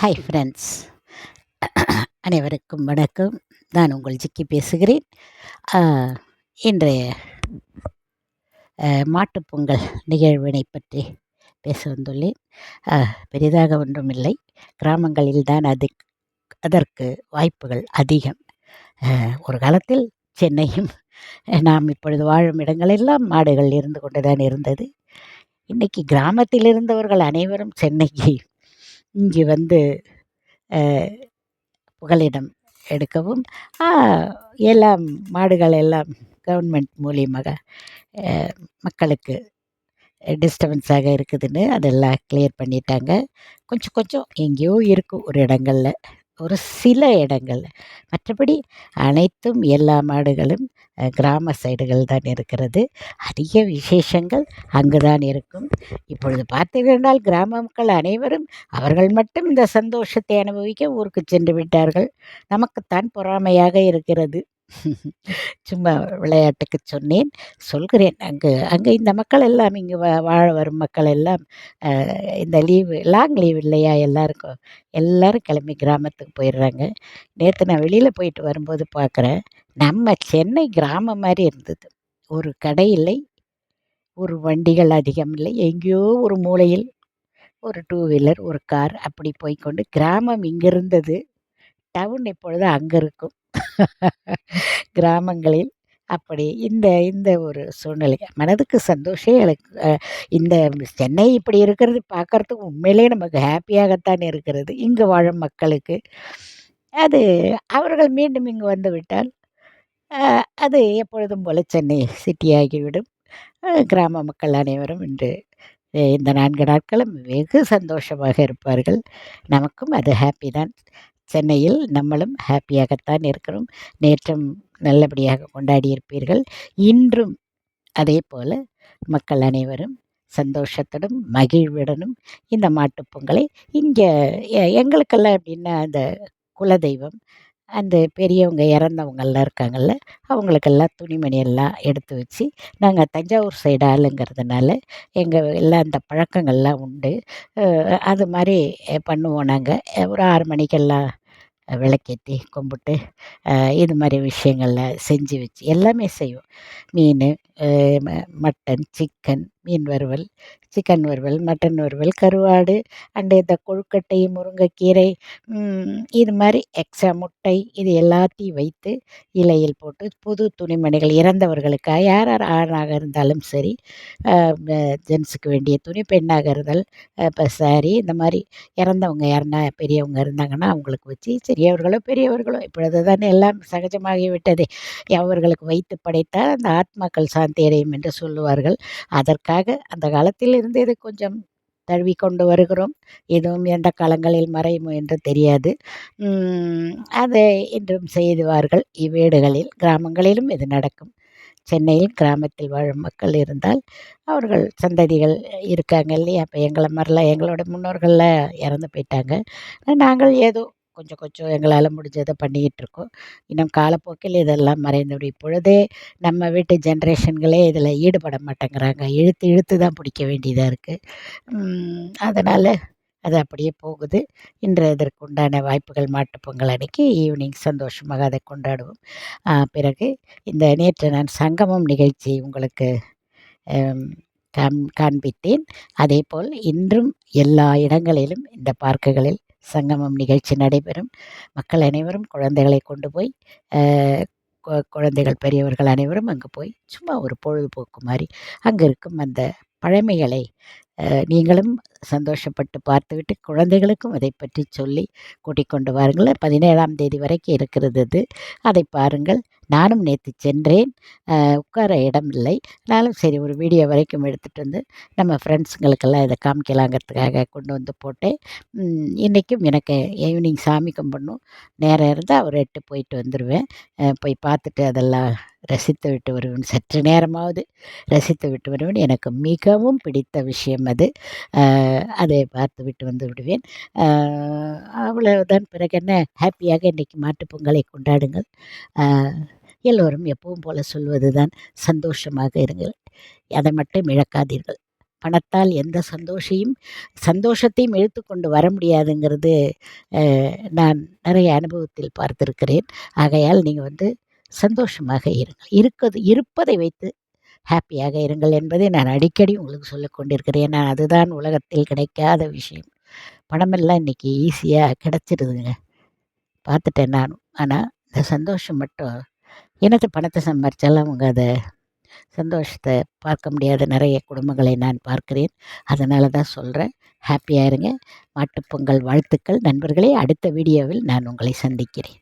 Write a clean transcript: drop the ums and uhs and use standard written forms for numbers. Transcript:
Hi friends, அனைவருக்கும் வணக்கம். நான் உங்கள் ஜிக்கி பேசுகிறேன். ஆ, இன்றைய மாட்டுப்பொங்கல் நிகழ்வினை பற்றி பேச வந்துள்ளேன். பெரிதாக ஒன்றுமில்லை. கிராமங்களில் தான் அதற்கு வாய்ப்புகள் அதிகம். ஒரு காலத்தில் சென்னையும் நாம் இப்பொழுது வாழும் இடங்களெல்லாம் மாடுகள் இருந்து கொண்டு தான் இருந்தது. இன்றைக்கி கிராமத்தில் இருந்தவர்கள் அனைவரும் சென்னைக்கு இங்கு வந்து புகலிடம் எடுக்கவும் எல்லாம் மாடுகள் எல்லாம் கவர்மெண்ட் மூலியமாக மக்களுக்கு டிஸ்டர்பன்ஸாக இருக்குதுன்னு அதெல்லாம் கிளியர் பண்ணிட்டாங்க. கொஞ்சம் கொஞ்சம் எங்கேயோ இருக்கும் ஒரு இடங்களில், ஒரு சில இடங்களில். மற்றபடி அனைத்தும் எல்லா மாடுகளும் கிராம சைடுகள் தான் இருக்கிறது. அதிக விசேஷங்கள் அங்கு தான் இருக்கும். இப்பொழுது பார்த்தீர்கள், கிராம மக்கள் அனைவரும் அவர்கள் மட்டும் இந்த சந்தோஷத்தை அனுபவிக்க ஊருக்கு சென்று விட்டார்கள். நமக்குத்தான் பொறாமையாக இருக்கிறது. சும்மா விளையாட்டுக்கு சொன்னேன், சொல்கிறேன். அங்கே இந்த மக்கள் எல்லாம் இங்கே வாழ வரும் மக்கள் எல்லாம் இந்த லீவு, லாங் லீவ் இல்லையா எல்லாருக்கும், எல்லோரும் கிளம்பி கிராமத்துக்கு போயிடுறாங்க. நேற்று நான் வெளியில் போயிட்டு வரும்போது பார்க்குறேன், நம்ம சென்னை கிராமம் மாதிரி இருந்தது. ஒரு கடை இல்லை, ஒரு வண்டிகள் அதிகம் இல்லை. எங்கேயோ ஒரு மூலையில் ஒரு டூ வீலர், ஒரு கார் அப்படி போய்க்கொண்டு கிராமம் இங்கே இருந்தது. டவுன் இப்பொழுது அங்கே இருக்கும். கிராமங்களில் அப்படி இந்த இந்த ஒரு சூழ்நிலை மனதுக்கு சந்தோஷம். எனக்கு இந்த சென்னை இப்படி இருக்கிறது பார்க்குறதுக்கு உண்மையிலே நமக்கு ஹாப்பியாகத்தான் இருக்கிறது. இங்கு வாழும் மக்களுக்கு அது அவர்கள் மீண்டும் இங்கு வந்து விட்டால் அது எப்பொழுதும் போல சென்னை சிட்டியாகிவிடும். கிராம மக்கள் அனைவரும் இன்று இந்த 4 நாட்களும் வெகு சந்தோஷமாக இருப்பார்கள். நமக்கும் அது ஹாப்பி தான். சென்னையில் நம்மளும் ஹாப்பியாகத்தான் இருக்கிறோம். நேற்றும் நல்லபடியாக கொண்டாடியிருப்பீர்கள். இன்றும் அதே போல் மக்கள் அனைவரும் சந்தோஷத்துடன் மகிழ்வுடனும் இந்த மாட்டுப்பொங்கலை இங்கே எங்களுக்கெல்லாம் எப்படின்னா, அந்த குலதெய்வம், அந்த பெரியவங்க இறந்தவங்கெல்லாம் இருக்காங்கள்ல, அவங்களுக்கெல்லாம் துணிமணி எல்லாம் எடுத்து வச்சு, நாங்கள் தஞ்சாவூர் சைடு ஆளுங்கிறதுனால எங்கள் எல்லாம் அந்த பழக்கங்கள்லாம் உண்டு. அது மாதிரி பண்ணுவோம் நாங்கள். ஒரு 6 மணிக்கெல்லாம் விளக்கேற்றி கும்பிட்டு இது மாதிரி விஷயங்கள்லாம் செஞ்சு வச்சு எல்லாமே செய்வோம். மீன், மட்டன், சிக்கன், மீன் வறுவல், சிக்கன் வறுவல், மட்டன் வறுவல், கருவாடு, அண்டு இந்த கொழுக்கட்டை, முருங்கைக்கீரை, இது மாதிரி எக்ஸ்ட்ரா முட்டை, இது எல்லாத்தையும் வைத்து இலையில் போட்டு புது துணிமணிகள் இறந்தவர்களுக்காக யார் யார் ஆணாக இருந்தாலும் சரி, ஜென்ஸுக்கு வேண்டிய துணி, பெண்ணாக இருந்தால் இப்போ சாரி, இந்த மாதிரி இறந்தவங்க யாருன்னா பெரியவங்க இருந்தாங்கன்னா அவங்களுக்கு வச்சு, சிறியவர்களோ பெரியவர்களோ இப்பொழுது தானே எல்லாம் சகஜமாகிவிட்டதே, அவர்களுக்கு வைத்து படைத்தால் அந்த ஆத்மாக்கள் சாந்தி அடையும் என்று சொல்லுவார்கள். அதற்காக அந்த காலத்தில் இருந்து இது கொஞ்சம் தழுவி கொண்டு வருகிறோம். எதுவும் எந்த காலங்களில் மறையுமோ என்று தெரியாது. அதை இன்றும் செய்துவார்கள். இவ்வீடுகளில் கிராமங்களிலும் இது நடக்கும். சென்னையில் கிராமத்தில் வாழும் மக்கள் இருந்தால் அவர்கள் சந்ததிகள் இருக்காங்க இல்லையா? அப்போ எங்களை மாதிரிலாம் எங்களோட முன்னோர்கள்லாம் இறந்து போயிட்டாங்க. நாங்கள் ஏதோ கொஞ்சம் கொஞ்சம் எங்களால் முடிஞ்சதை பண்ணிக்கிட்டு இருக்கோம். இன்னும் காலப்போக்கில் இதெல்லாம் மறைந்துவிடும். இப்பொழுதே நம்ம வீட்டு ஜென்ரேஷன்களே இதில் ஈடுபட மாட்டேங்கிறாங்க. இழுத்து இழுத்து தான் பிடிக்க வேண்டியதாக இருக்குது. அதனால் அது அப்படியே போகுது. இன்று இதற்கு உண்டான வாய்ப்புகள் மாட்டுப்பொங்கல் அன்னைக்கு ஈவினிங் சந்தோஷமாக அதை கொண்டாடுவோம். பிறகு இந்த நேற்று நான் சங்கமம் நிகழ்ச்சி உங்களுக்கு காண்பித்தேன். அதேபோல் இன்றும் எல்லா இடங்களிலும் இந்த பார்க்குகளில் சங்கமம் நிகழ்ச்சி நடைபெறும். மக்கள் அனைவரும் குழந்தைகளை கொண்டு போய் குழந்தைகள் பெரியவர்கள் அனைவரும் அங்கே போய் சும்மா ஒரு பொழுதுபோக்கு மாதிரி அங்கே இருக்கும் அந்த பழமைகளை நீங்களும் சந்தோஷப்பட்டு பார்த்துவிட்டு குழந்தைகளுக்கும் அதை பற்றி சொல்லி கூட்டிக் கொண்டு வாருங்கள். 17ஆம் தேதி வரைக்கும் இருக்கிறது அது. அதை பாருங்கள். நானும் நேற்று சென்றேன். உட்கார இடம் இல்லை. ஆனாலும் சரி ஒரு வீடியோ வரைக்கும் எடுத்துகிட்டு வந்து நம்ம ஃப்ரெண்ட்ஸுங்களுக்கெல்லாம் இதை காமிக்கலாங்கிறதுக்காக கொண்டு வந்து போட்டேன். இன்றைக்கும் எனக்கு ஈவினிங் சாமி கும்பிடணும். நேரம் இருந்தால் ஒரு 8 போயிட்டு வந்துடுவேன். போய் பார்த்துட்டு அதெல்லாம் ரசித்து விட்டு வருவேன். சற்று நேரமாவது ரசித்து விட்டு வருவேன். எனக்கு மிகவும் பிடித்த விஷயம் அது. அதை பார்த்து விட்டு வந்து விடுவேன். அவ்வளவுதான். பிறகு என்ன, ஹாப்பியாக இன்றைக்கி மாட்டுப்பொங்கலை கொண்டாடுங்கள். எல்லோரும் எப்பவும் போல சொல்வது தான், சந்தோஷமாக இருங்கள். அதை மட்டும் இழக்காதீர்கள். பணத்தால் எந்த சந்தோஷத்தையும் இழுத்துக்கொண்டு வர முடியாதுங்கிறது நான் நிறைய அனுபவத்தில் பார்த்திருக்கிறேன். ஆகையால் நீங்கள் சந்தோஷமாக இருங்கள். இருப்பதை வைத்து ஹேப்பியாக இருங்கள் என்பதை நான் அடிக்கடி உங்களுக்கு சொல்லிக் கொண்டிருக்கிறேன். ஏன்னா அதுதான் உலகத்தில் கிடைக்காத விஷயம். பணமெல்லாம் இன்னைக்கு ஈஸியாக கிடச்சிருதுங்க. பார்த்துட்டேன் நானும். ஆனால் இந்த சந்தோஷம் மட்டும் பணத்தை சம்பாரிச்சாலும் அவங்க அதை சந்தோஷத்தை பார்க்க முடியாத நிறைய குடும்பங்களை நான் பார்க்கிறேன். அதனால தான் சொல்கிறேன், ஹேப்பியாக இருங்க. மாட்டுப்பொங்கல் வாழ்த்துக்கள் நண்பர்களே. அடுத்த வீடியோவில் நான் உங்களை சந்திக்கிறேன்.